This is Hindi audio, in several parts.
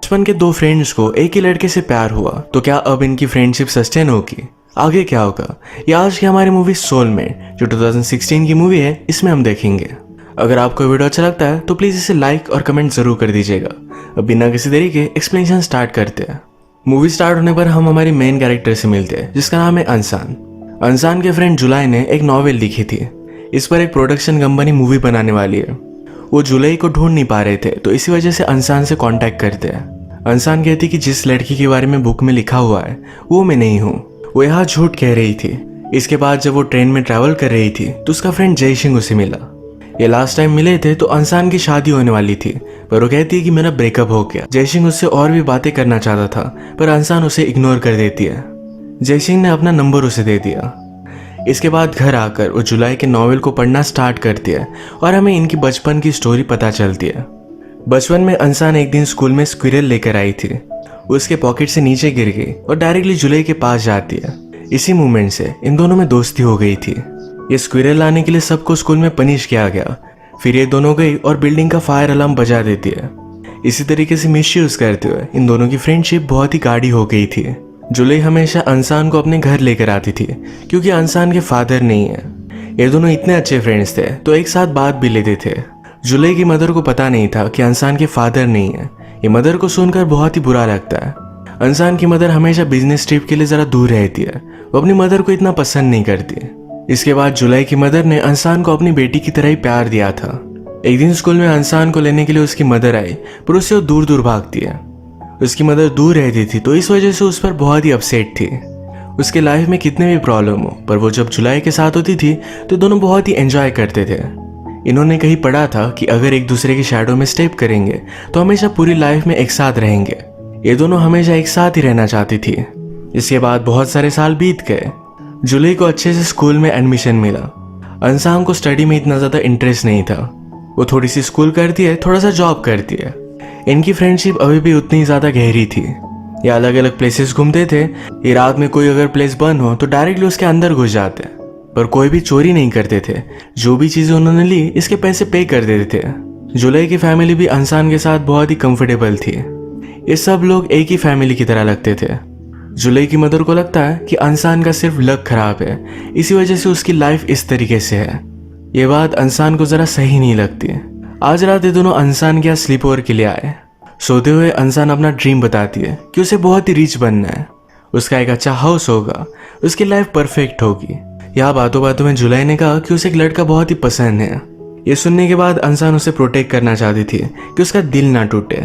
बचपन के दो फ्रेंड्स को एक ही लड़के से प्यार हुआ, तो क्या अब इनकी फ्रेंडशिप सस्टेन होगी? आगे क्या होगा ये आज की हमारी मूवी सोलमेट जो 2016 की मूवी है, इसमें हम देखेंगे। अगर आपको वीडियो अच्छा लगता है तो प्लीज इसे लाइक और कमेंट जरूर कर दीजिएगा। अब बिना किसी देरी के एक्सप्लेनेशन स्टार्ट करते हैं। मूवी स्टार्ट होने पर हम हमारी मेन कैरेक्टर से मिलते हैं जिसका नाम है अंसान। अंसान के फ्रेंड जुलाई ने एक नॉवेल लिखी थी। इस पर एक प्रोडक्शन कंपनी मूवी बनाने वाली है। वो जुलाई को ढूंढ नहीं पा रहे थे, तो इसी वजह से अंसान से कांटेक्ट करते हैं। अंसान कहती कि जिस लड़की के बारे में बुक में लिखा हुआ है वो मैं नहीं हूँ। वो यहाँ झूठ कह रही थी। इसके बाद जब वो ट्रेन में ट्रैवल कर रही थी तो उसका फ्रेंड जय सिंह उसे मिला। ये लास्ट टाइम मिले थे तो अंसान की शादी होने वाली थी, पर वो कहती है कि मेरा ब्रेकअप हो गया। जय सिंह उससे और भी बातें करना चाहता था, पर अंसान उसे इग्नोर कर देती है। जय सिंह ने अपना नंबर उसे दे दिया। इसके बाद घर आकर वो जुलाई के नॉवेल को पढ़ना स्टार्ट करती है और हमें इनकी बचपन की स्टोरी पता चलती है। बचपन में अंसान एक दिन स्कूल में स्क्विरल लेकर आई थी। उसके पॉकेट से नीचे गिर गई और डायरेक्टली जुलाई के पास जाती है। इसी मूवमेंट से इन दोनों में दोस्ती हो गई थी। ये स्क्विरल लाने के लिए सबको स्कूल में पनिश किया गया। फिर ये दोनों गई और बिल्डिंग का फायर अलार्म बजा देती है। इसी तरीके से मिसयूज करते हुए इन दोनों की फ्रेंडशिप बहुत ही गाढ़ी हो गई थी। जुलाई हमेशा अंसान को अपने घर लेकर आती थी क्योंकि अंसान के फादर नहीं है। ये दोनों इतने अच्छे फ्रेंड्स थे तो एक साथ बात भी लेते थे। जुलाई की मदर को पता नहीं था कि अंसान के फादर नहीं है। ये मदर को सुनकर बहुत ही बुरा लगता है। अंसान की मदर हमेशा बिजनेस ट्रिप के लिए जरा दूर रहती है। वो अपनी मदर को इतना पसंद नहीं करती। इसके बाद जुलाई की मदर ने अंसान को अपनी बेटी की तरह ही प्यार दिया था। एक दिन स्कूल में अंसान को लेने के लिए उसकी मदर आई, पर उससे वो दूर दूर भागती है। उसकी मदर दूर रहती थी तो इस वजह से उस पर बहुत ही अपसेट थी। उसके लाइफ में कितने भी प्रॉब्लम हो, पर वो जब जुलाई के साथ होती थी तो दोनों बहुत ही एंजॉय करते थे। इन्होंने कहीं पढ़ा था कि अगर एक दूसरे की शैडो में स्टेप करेंगे तो हमेशा पूरी लाइफ में एक साथ रहेंगे। ये दोनों हमेशा एक साथ ही रहना चाहती थी। इसके बाद बहुत सारे साल बीत गए। जुलाई को अच्छे से स्कूल में एडमिशन मिला। अंसान को स्टडी में इतना ज़्यादा इंटरेस्ट नहीं था। वो थोड़ी सी स्कूल करती है, थोड़ा सा जॉब करती है। इनकी फ्रेंडशिप अभी भी उतनी ज़्यादा गहरी थी। ये अलग अलग प्लेसेस घूमते थे। ये रात में कोई अगर प्लेस बंद हो तो डायरेक्टली उसके अंदर घुस जाते, पर कोई भी चोरी नहीं करते थे। जो भी चीज़ें उन्होंने ली इसके पैसे पे कर देते थे। जुलाई की फैमिली भी अंसान के साथ बहुत ही कंफर्टेबल थी। ये सब लोग एक ही फैमिली की तरह लगते थे। जुलाई की मदर को लगता है कि अंसान का सिर्फ लक खराब है, इसी वजह से उसकी लाइफ इस तरीके से है। ये बात अंसान को ज़रा सही नहीं लगती। आज रात ये दोनों अंसान के यहाँ स्लीप ओवर के लिए आए। सोते हुए अंसान अपना ड्रीम बताती है कि उसे बहुत ही रिच बनना है। उसका एक अच्छा हाउस होगा, उसकी लाइफ परफेक्ट होगी। यहाँ बातों बातों में जुलाई ने कहा कि उसे एक लड़का बहुत ही पसंद है। ये सुनने के बाद अंसान उसे प्रोटेक्ट करना चाहती थी कि उसका दिल ना टूटे।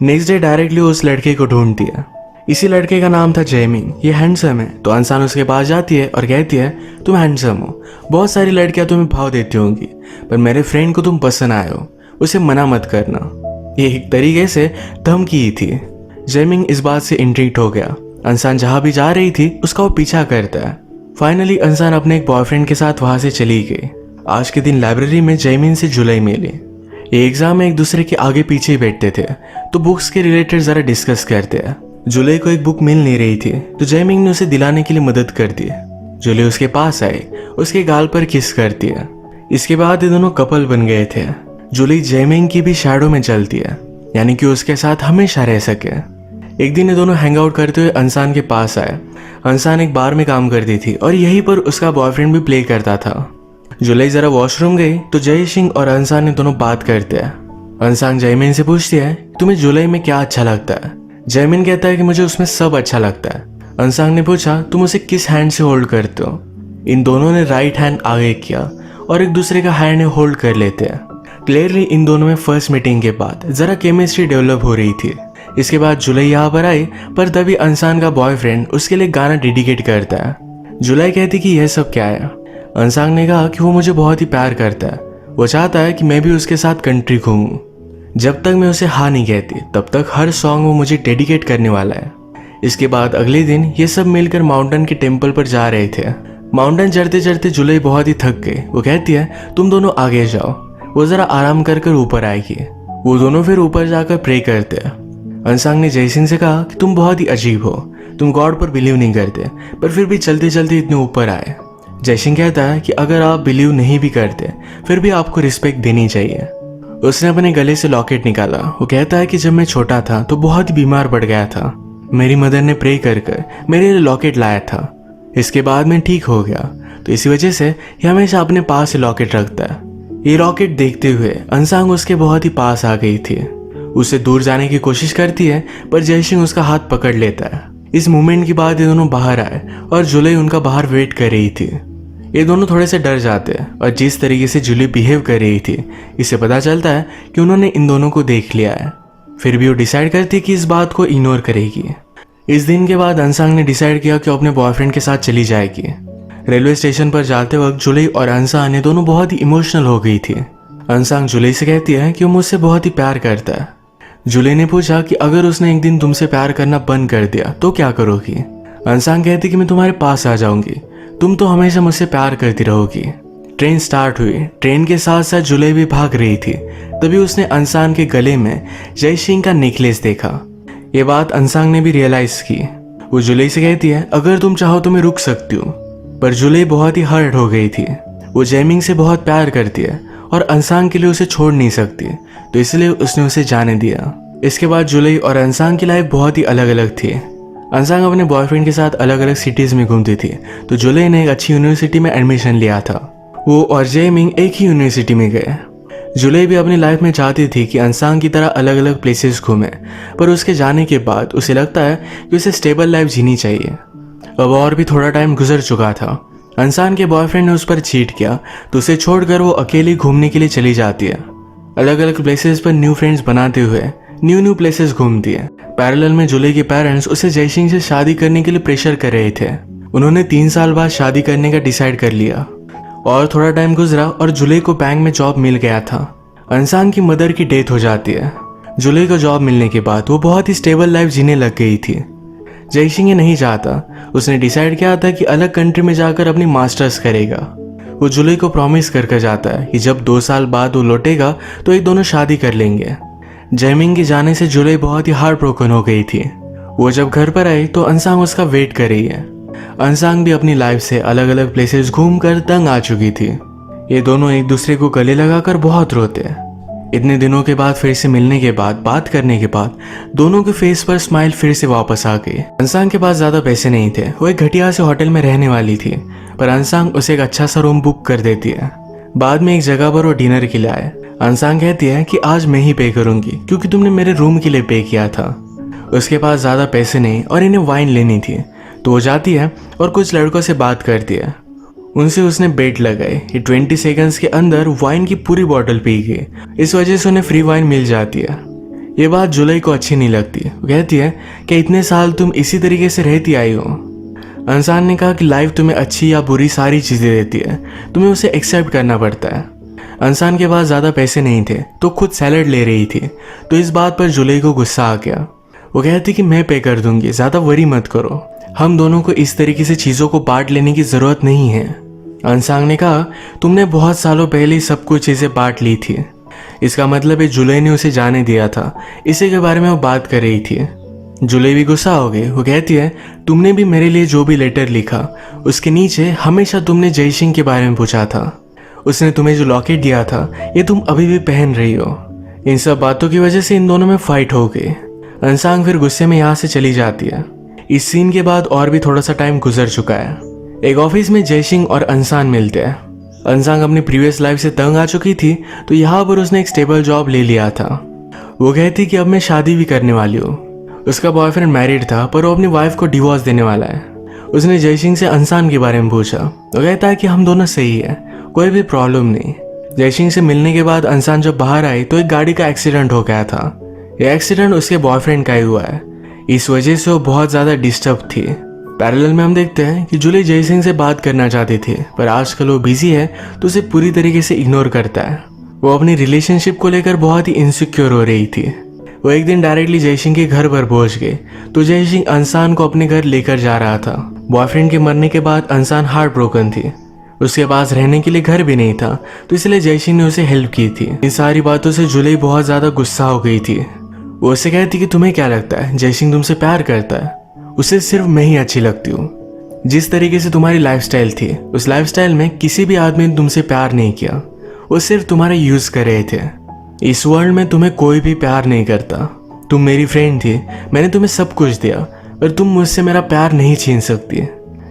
नेक्स्ट डे डायरेक्टली उस लड़के को ढूंढती है। इसी लड़के का नाम था जयमिंग। ये हैंडसम है, तो अंसान उसके पास जाती है और कहती है तुम हैंडसम हो, बहुत सारी लड़कियां तुम्हें भाव देती होंगी, पर मेरे फ्रेंड को तुम पसंद आए हो, उसे मना मत करना। ये एक तरीके से धमकी ही थी। जयमिंग इस बात से इंट्रिग्ड हो गया। अंसान जहाँ भी जा रही थी उसका वो पीछा करता है। फाइनली अंसान अपने एक बॉयफ्रेंड के साथ वहां से चली गई। आज के दिन लाइब्रेरी में जयमिंग से जुलाई मिली। ये एग्जाम में एक दूसरे के आगे पीछे बैठते थे, तो बुक्स के रिलेटेड जरा डिस्कस करते हैं। जुलाई को एक बुक मिल नहीं रही थी, तो जयमिंग ने उसे दिलाने के लिए मदद कर दी। जुलाई उसके पास आई, उसके गाल पर किस करती है। इसके बाद ये दोनों कपल बन गए थे। जुलाई जयमिंग की भी शैडो में चलती है, यानी कि उसके साथ हमेशा रह सके। एक दिन ये दोनों हैंग आउट करते हुए अंसान के पास आए। अंसान एक बार में काम करती थी और यहीं पर उसका बॉयफ्रेंड भी प्ले करता था। जुलाई जरा वॉशरूम गई तो जय सिंह और अंसान ने दोनों बात करते हैं। अंसान जयमिन से पूछती है तुम्हें जुलाई में क्या अच्छा लगता है। जयमिन कहता है कि मुझे उसमें सब अच्छा लगता है। अंसान ने पूछा तुम उसे किस हैंड से होल्ड करते हो। इन दोनों ने राइट हैंड आगे किया और एक दूसरे का हैंड होल्ड कर लेते हैं। क्लियरली इन दोनों में फर्स्ट मीटिंग के बाद जरा केमिस्ट्री डेवलप हो रही थी। इसके बाद जुलाई यहाँ पर आई, पर तभी अंसान का बॉयफ्रेंड उसके लिए गाना डेडिकेट करता है। जुलाई कहती कि यह सब क्या है। अंसान ने कहा कि वो मुझे बहुत ही प्यार करता है। वो चाहता है कि मैं भी उसके साथ कंट्री घूमूं। जब तक मैं उसे हाँ नहीं कहती तब तक हर सॉन्ग वो मुझे डेडिकेट करने वाला है। इसके बाद अगले दिन ये सब मिलकर माउंटेन के टेम्पल पर जा रहे थे। माउंटेन चढ़ते चढ़ते जुलाई बहुत ही थक गई। वो कहती है तुम दोनों आगे जाओ, वो जरा आराम कर कर ऊपर आएगी। वो दोनों फिर ऊपर जाकर प्रे करते हैं। अंसान ने जयसिंह से कहा कि तुम बहुत ही अजीब हो, तुम गॉड पर बिलीव नहीं करते, पर फिर भी चलते चलते इतने ऊपर आए। जयसिंह कहता है कि अगर आप बिलीव नहीं भी करते फिर भी आपको रिस्पेक्ट देनी चाहिए। उसने अपने गले से लॉकेट निकाला। वो कहता है कि जब मैं छोटा था तो बहुत ही बीमार पड़ गया था। मेरी मदर ने प्रे कर कर मेरे लिए लॉकेट लाया था। इसके बाद मैं ठीक हो गया, तो इसी वजह से ये हमेशा अपने पास से लॉकेट रखता है। ये लॉकेट देखते हुए अंसांग उसके बहुत ही पास आ गई थी। उससे दूर जाने की कोशिश करती है, पर जयसिंह उसका हाथ पकड़ लेता है। इस मूवमेंट के बाद ये दोनों बाहर आए और जुलाई उनका बाहर वेट कर रही थी। ये दोनों थोड़े से डर जाते हैं और जिस तरीके से जुली बिहेव कर रही थी, इससे पता चलता है कि उन्होंने इन दोनों को देख लिया है। फिर भी वो डिसाइड करती है कि इस बात को इग्नोर करेगी। इस दिन के बाद अंसांग ने डिसाइड किया कि वो अपने बॉयफ्रेंड के साथ चली जाएगी। रेलवे स्टेशन पर जाते वक्त जुलाई और अंसांग ने दोनों बहुत ही इमोशनल हो गई थी। अंसांग जुलाई से कहती है कि वो मुझसे बहुत ही प्यार करता है। जुलाई ने पूछा कि अगर उसने एक दिन तुमसे प्यार करना बंद कर दिया तो क्या करोगी। अंसांग कहती कि मैं तुम्हारे पास आ जाऊंगी, तुम तो हमेशा मुझसे प्यार करती रहोगी। ट्रेन स्टार्ट हुई। ट्रेन के साथ साथ जुलाई भी भाग रही थी। तभी उसने अंसांग के गले में जयसिंह का नेकलेस देखा। ये बात अंसांग ने भी रियलाइज की। वो जुलाई से कहती है अगर तुम चाहो तो मैं रुक सकती हूँ, पर जुलाई बहुत ही हर्ट हो गई थी। वो जयमिंग से बहुत प्यार करती है और अंसांग के लिए उसे छोड़ नहीं सकती, तो इसलिए उसने उसे जाने दिया। इसके बाद जुलाई और अंसांग की लाइफ बहुत ही अलग अलग थी। अंसांग अपने बॉयफ्रेंड के साथ अलग अलग सिटीज में घूमती थी, तो जुलाई ने एक अच्छी यूनिवर्सिटी में एडमिशन लिया था। वो और जयमिंग एक ही यूनिवर्सिटी में गए। जुलाई भी अपनी लाइफ में चाहती थी कि अंसांग की तरह अलग अलग प्लेसेस घूमे, पर उसके जाने के बाद उसे लगता है कि उसे स्टेबल लाइफ जीनी चाहिए। अब और भी थोड़ा टाइम गुजर चुका था। अंसांग के बॉयफ्रेंड ने उस पर चीट किया, तो उसे छोड़कर वो अकेली घूमने के लिए चली जाती है। अलग अलग प्लेसेस पर न्यू फ्रेंड्स बनाते हुए न्यू प्लेसेस घूमती है। पैरेलल में जुलाई के पेरेंट्स उसे जयसिंह से शादी करने के लिए प्रेशर कर रहे थे। उन्होंने 3 साल बाद शादी करने का डिसाइड कर लिया। और थोड़ा टाइम गुजरा और जुलाई को बैंक में जॉब मिल गया था। अंसांग की मदर की डेथ हो जाती है। जुलाई को जॉब मिलने के बाद वो बहुत ही स्टेबल लाइफ जीने लग गई थी। जयसिंह ये नहीं चाहता। उसने डिसाइड किया था कि अलग कंट्री में जाकर अपनी मास्टर्स करेगा। वो जुलाई को प्रॉमिस करके जाता है कि जब 2 साल बाद वो लौटेगा तो ये दोनों शादी कर लेंगे। जयमिंग के जाने से जुलाई बहुत ही हार्ट ब्रोकन हो गई थी। वो जब घर पर आई तो अंसांग उसका वेट कर रही है। अंसांग भी अपनी लाइफ से अलग अलग प्लेसेस घूमकर तंग आ चुकी थी। ये दोनों एक दूसरे को गले लगाकर बहुत रोते हैं। इतने दिनों के बाद फिर से मिलने के बाद बात करने के बाद दोनों के फेस पर स्माइल फिर से वापस आ गई। अंसांग के पास ज्यादा पैसे नहीं थे। वो एक घटिया से होटल में रहने वाली थी, पर अंसांग उसे एक अच्छा सा रूम बुक कर देती है। बाद में एक जगह पर वो डिनर के लिए आए। अंसांग कहती है कि आज मैं ही पे करूंगी क्योंकि तुमने मेरे रूम के लिए पे किया था। उसके पास ज्यादा पैसे नहीं और इन्हें वाइन लेनी थी, तो वो जाती है और कुछ लड़कों से बात करती है। उनसे उसने बेट लगाई। ये 20 सेकंड्स के अंदर वाइन की पूरी बॉटल पी गई। इस वजह से उन्हें फ्री वाइन मिल जाती है। ये बात जुलाई को अच्छी नहीं लगती। वो कहती है कि इतने साल तुम इसी तरीके से रहती आई हो। अंसांग ने कहा कि लाइफ तुम्हें अच्छी या बुरी सारी चीजें देती है, तुम्हें उसे एक्सेप्ट करना पड़ता है। अंसांग के पास ज्यादा पैसे नहीं थे तो खुद सैलड ले रही थी, तो इस बात पर जुलाई को गुस्सा आ गया। वो कहती कि मैं पे कर दूंगी, ज्यादा वरी मत करो। हम दोनों को इस तरीके से चीजों को बांट लेने की जरूरत नहीं है। अंसांग ने कहा तुमने बहुत सालों पहले ही सब कुछ चीजें बांट ली थी। इसका मतलब है जुलाई ने उसे जाने दिया था, इसी के बारे में वो बात कर रही थी। जुलाई भी गुस्सा हो गई। वो कहती है तुमने भी मेरे लिए जो भी लेटर लिखा उसके नीचे हमेशा तुमने जयसिंह के बारे में पूछा था। उसने तुम्हें जो लॉकेट दिया था ये तुम अभी भी पहन रही हो। इन सब बातों की वजह से इन दोनों में फाइट हो गई। अंसांग फिर गुस्से में यहाँ से चली जाती है। इस सीन के बाद और भी थोड़ा सा टाइम गुजर चुका है। एक ऑफिस में जयसिंह और अंसांग मिलते हैं। अंसांग अपनी प्रीवियस लाइफ से तंग आ चुकी थी, तो यहाँ पर उसने एक स्टेबल जॉब ले लिया था। वो कहती कि अब मैं शादी भी करने वाली हूँ। उसका बॉयफ्रेंड मैरिड था, पर वो अपनी वाइफ को डिवोर्स देने वाला है। उसने जयसिंह से अंसांग के बारे में पूछा। वो कहता है कि हम दोनों सही है, कोई भी प्रॉब्लम नहीं। जयसिंह से मिलने के बाद अंसांग जब बाहर आई तो एक गाड़ी का एक्सीडेंट हो गया था। यह एक्सीडेंट उसके बॉयफ्रेंड का ही हुआ है। इस वजह से वो बहुत ज्यादा डिस्टर्ब थी। पैरेलल में हम देखते हैं कि जुलाई जयसिंह से बात करना चाहती थी, पर आजकल वो बिजी है तो उसे पूरी तरीके से इग्नोर करता है। वो अपनी रिलेशनशिप को लेकर बहुत ही इनसिक्योर हो रही थी। वो एक दिन डायरेक्टली जयसिंह के घर पर पहुंच गए, तो जयसिंह अंसांग को अपने घर लेकर जा रहा था। बॉयफ्रेंड के मरने के बाद अंसांग हार्ट ब्रोकन थी। उसके पास रहने के लिए घर भी नहीं था, तो इसलिए जयसिंह ने उसे हेल्प की थी। इन सारी बातों से जुलाई बहुत ज्यादा गुस्सा हो गई थी। वो उसे कहती कि तुम्हें क्या लगता है जयसिंह तुमसे प्यार करता है? उसे सिर्फ मैं ही अच्छी लगती हूँ। जिस तरीके से तुम्हारी लाइफस्टाइल थी, उस लाइफस्टाइल में किसी भी आदमी ने तुमसे प्यार नहीं किया। वो सिर्फ तुम्हारा यूज कर रहे थे। इस वर्ल्ड में तुम्हें कोई भी प्यार नहीं करता। तुम मेरी फ्रेंड थी, मैंने तुम्हें सब कुछ दिया, पर तुम मुझसे मेरा प्यार नहीं छीन सकती।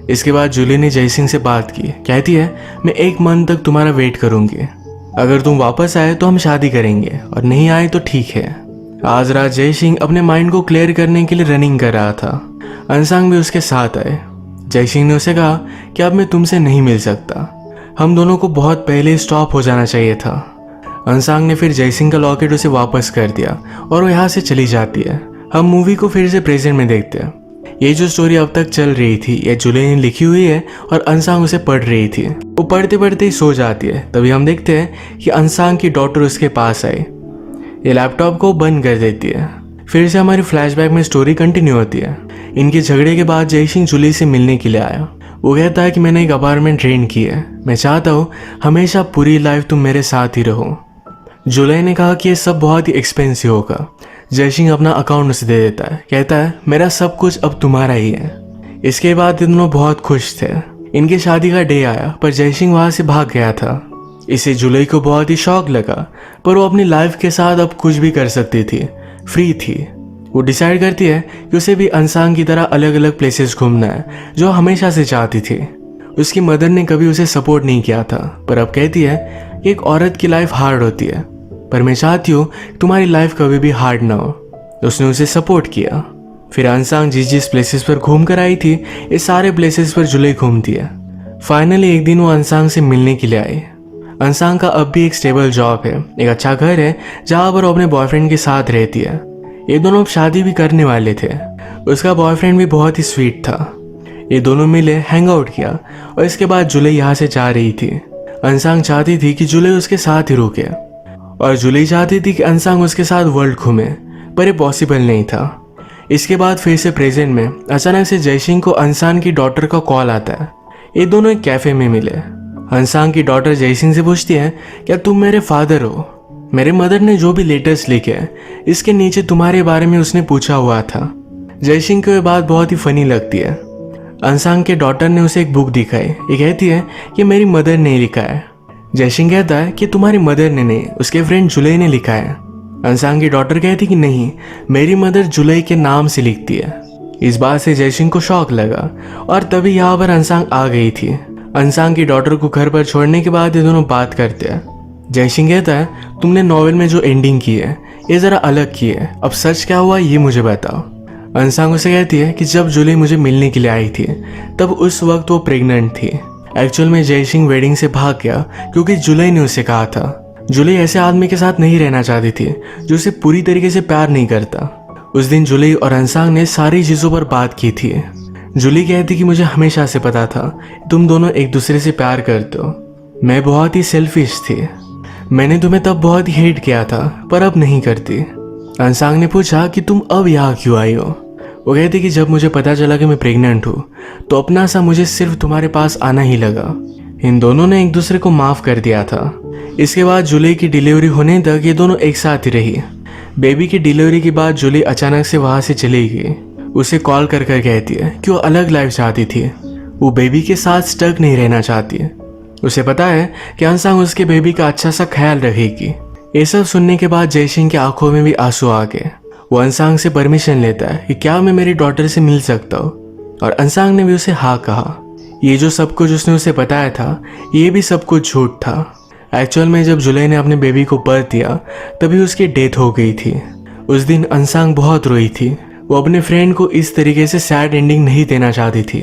इसके बाद जूली ने जयसिंह से बात की। कहती है, मैं 1 मंथ तक तुम्हारा वेट करूंगी। अगर तुम वापस आए तो हम शादी करेंगे, और नहीं आए तो ठीक है। आज रात जयसिंह अपने माइंड को क्लियर करने के लिए रनिंग कर रहा था। अंसांग भी उसके साथ आए। जयसिंह ने उसे कहा कि अब मैं तुमसे नहीं मिल सकता, हम दोनों को बहुत पहले स्टॉप हो जाना चाहिए था। अंसांग ने फिर जयसिंह का लॉकेट उसे वापस कर दिया और वो यहाँ से चली जाती है। हम मूवी को फिर से प्रेजेंट में देखते हैं। ये जो स्टोरी अब तक चल रही थी ये जूली ने लिखी हुई है और अंसांग उसे पढ़ रही थी। वो पढ़ते पढ़ते ही सो जाती है। तभी हम देखते हैं कि अंसांग की डॉटर उसके पास आई। ये लैपटॉप को बंद कर देती है। फिर से हमारी फ्लैशबैक में स्टोरी कंटिन्यू होती है। इनके झगड़े के बाद जयसिंह जूली से मिलने के लिए आया। वो कहता है कि मैंने एक अपार्टमेंट रेंट की है, मैं चाहता हूँ हमेशा पूरी लाइफ तुम मेरे साथ ही रहो। जूली ने कहा कि ये सब बहुत ही एक्सपेंसिव होगा। जयसिंह अपना अकाउंट उसे दे देता है। कहता है, मेरा सब कुछ अब तुम्हारा ही है। इसके बाद ये दोनों बहुत खुश थे। इनकी शादी का डे आया पर जयसिंह वहां से भाग गया था। इसे जूली को बहुत ही शौक लगा, पर वो अपनी लाइफ के साथ अब कुछ भी कर सकती थी, फ्री थी। वो डिसाइड करती है कि उसे भी अंसांग की तरह अलग अलग प्लेसेस घूमना है, जो हमेशा से चाहती थी। उसकी मदर ने कभी उसे सपोर्ट नहीं किया था, पर अब कहती है कि एक औरत की लाइफ हार्ड होती है, पर मैं चाहती हूँ तुम्हारी लाइफ कभी भी हार्ड ना हो। उसने उसे सपोर्ट किया। फिर अंसांग जिस जिस प्लेसेस पर घूम कर आई थी, ये सारे प्लेसेस पर जूली घूमती है। फाइनली एक दिन वो अंसांग से मिलने के लिए आई। अंसांग का अब भी एक स्टेबल जॉब है, एक अच्छा घर है जहाँ पर वो अपने बॉयफ्रेंड के साथ रहती है। ये दोनों अब शादी भी करने वाले थे। उसका बॉयफ्रेंड भी बहुत ही स्वीट था। ये दोनों मिले, हैंग आउट किया और इसके बाद जूली यहाँ से जा रही थी। अंसांग चाहती थी कि जूली उसके साथ ही रुके और जूली चाहती थी कि अंसांग उसके साथ वर्ल्ड घूमे, पर ये पॉसिबल नहीं था। इसके बाद फिर से प्रेजेंट में अचानक से जयसिंह को अंसांग की डॉटर का कॉल आता है। ये दोनों एक कैफे में मिले। अंसांग की डॉटर जयसिंह से पूछती है, क्या तुम मेरे फादर हो? मेरे मदर ने जो भी लेटर्स लिखे हैं इसके नीचे तुम्हारे बारे में उसने पूछा हुआ था। जयसिंह को ये बात बहुत ही फनी लगती है। अंसांग के डॉटर ने उसे एक बुक दिखाई। ये कहती है कि मेरी मदर ने लिखा है। जयसिंह कहता है कि तुम्हारी मदर ने नहीं, उसके फ्रेंड जूली ने लिखा है। अंसांग की डॉटर कहती कि नहीं, मेरी मदर जूली के नाम से लिखती है। इस बात से जयसिंह को शौक लगा और तभी यहाँ पर अंसांग आ गई थी। अंसांग की डॉटर को घर पर छोड़ने के बाद ये दोनों बात करते हैं। जयसिंह कहता है, तुमने नॉवेल में जो एंडिंग की है ये जरा अलग की है, अब सच क्या हुआ ये मुझे बताओ। अंसांग उसे कहती है कि जब जूली मुझे मिलने के लिए आई थी तब उस वक्त वो प्रेग्नेंट थी। एक्चुअल में जयसिंह वेडिंग से भाग गया क्योंकि जूली ने उसे कहा था। जूली ऐसे आदमी के साथ नहीं रहना चाहती थी जो उसे पूरी तरीके से प्यार नहीं करता। उस दिन जूली और अंसांग ने सारी चीजों पर बात की थी। जूली कहती कि मुझे हमेशा से पता था तुम दोनों एक दूसरे से प्यार करते हो। मैं बहुत ही सेल्फिश थी, मैंने तुम्हें तब बहुत ही हेट किया था, पर अब नहीं करती। अंसांग ने पूछा कि तुम अब यहाँ क्यों आई हो? वो कहती कि जब मुझे पता चला कि मैं प्रेग्नेंट हूँ तो अपना सा मुझे सिर्फ तुम्हारे पास आना ही लगा। इन दोनों ने एक दूसरे को माफ कर दिया था। इसके बाद जूली की डिलीवरी होने तक ये दोनों एक साथ ही रही। बेबी की डिलीवरी के बाद जूली अचानक से वहाँ से चली गई। उसे कॉल कर कर कहती है कि वो अलग लाइफ चाहती थी, वो बेबी के साथ स्टक नहीं रहना चाहती। उसे पता है कि अंसांग उसके बेबी का अच्छा सा ख्याल रखेगी। ये सब सुनने के बाद जयसिंह की आंखों में भी आंसू आ गए। वो अंसांग से परमिशन लेता है कि क्या मैं मेरी डॉटर से मिल सकता हूँ, और अंसांग ने भी उसे हाँ कहा। ये जो सब कुछ उसने उसे बताया था ये भी सब कुछ झूठ था। एक्चुअल में जब जूली ने अपने बेबी को बर्थ दिया तभी उसकी डेथ हो गई थी। उस दिन अंसांग बहुत रोई थी। वो अपने फ्रेंड को इस तरीके से सैड एंडिंग नहीं देना चाहती थी।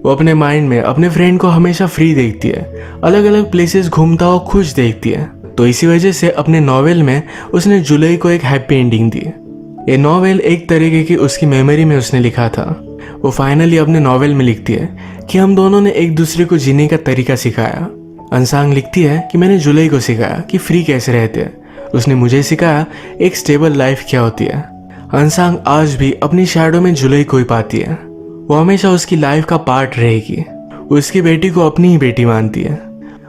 वो अपने माइंड में अपने फ्रेंड को हमेशा फ्री देखती है, अलग अलग प्लेसेस घूमता हुआ खुश देखती है। तो इसी वजह से अपने नॉवेल में उसने जूली को एक हैप्पी एंडिंग दी। ये नॉवेल एक तरीके की उसकी मेमोरी में उसने लिखा था। वो फाइनली अपने नॉवेल में लिखती है कि हम दोनों ने एक दूसरे को जीने का तरीका सिखाया। अंसांग लिखती है कि मैंने जूली को सिखाया कि फ्री कैसे रहते हैं, उसने मुझे सिखाया एक स्टेबल लाइफ क्या होती है। अंसांग आज भी अपनी शैडो में जूली को ही पाती है। वो हमेशा उसकी लाइफ का पार्ट रहेगी। उसकी बेटी को अपनी ही बेटी मानती है।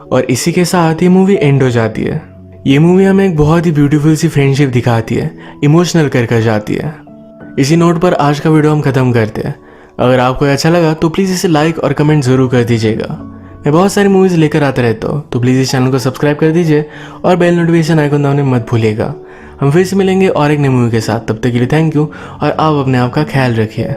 और इसी के साथ ये मूवी एंड हो जाती है। ये मूवी हमें एक बहुत ही ब्यूटीफुल सी फ्रेंडशिप दिखाती है, इमोशनल कर जाती है। इसी नोट पर आज का वीडियो हम खत्म करते हैं। अगर आपको अच्छा लगा तो प्लीज़ इसे लाइक और कमेंट ज़रूर कर दीजिएगा। मैं बहुत सारी मूवीज़ लेकर आता रहता हूँ, तो प्लीज़ इस चैनल को सब्सक्राइब कर दीजिए और बेल नोटिफिकेशन आइकन दबाने मत भूलिएगा। हम फिर से मिलेंगे और एक नई मूवी के साथ। तब तक के लिए थैंक यू और आप अपने आप का ख्याल रखिए।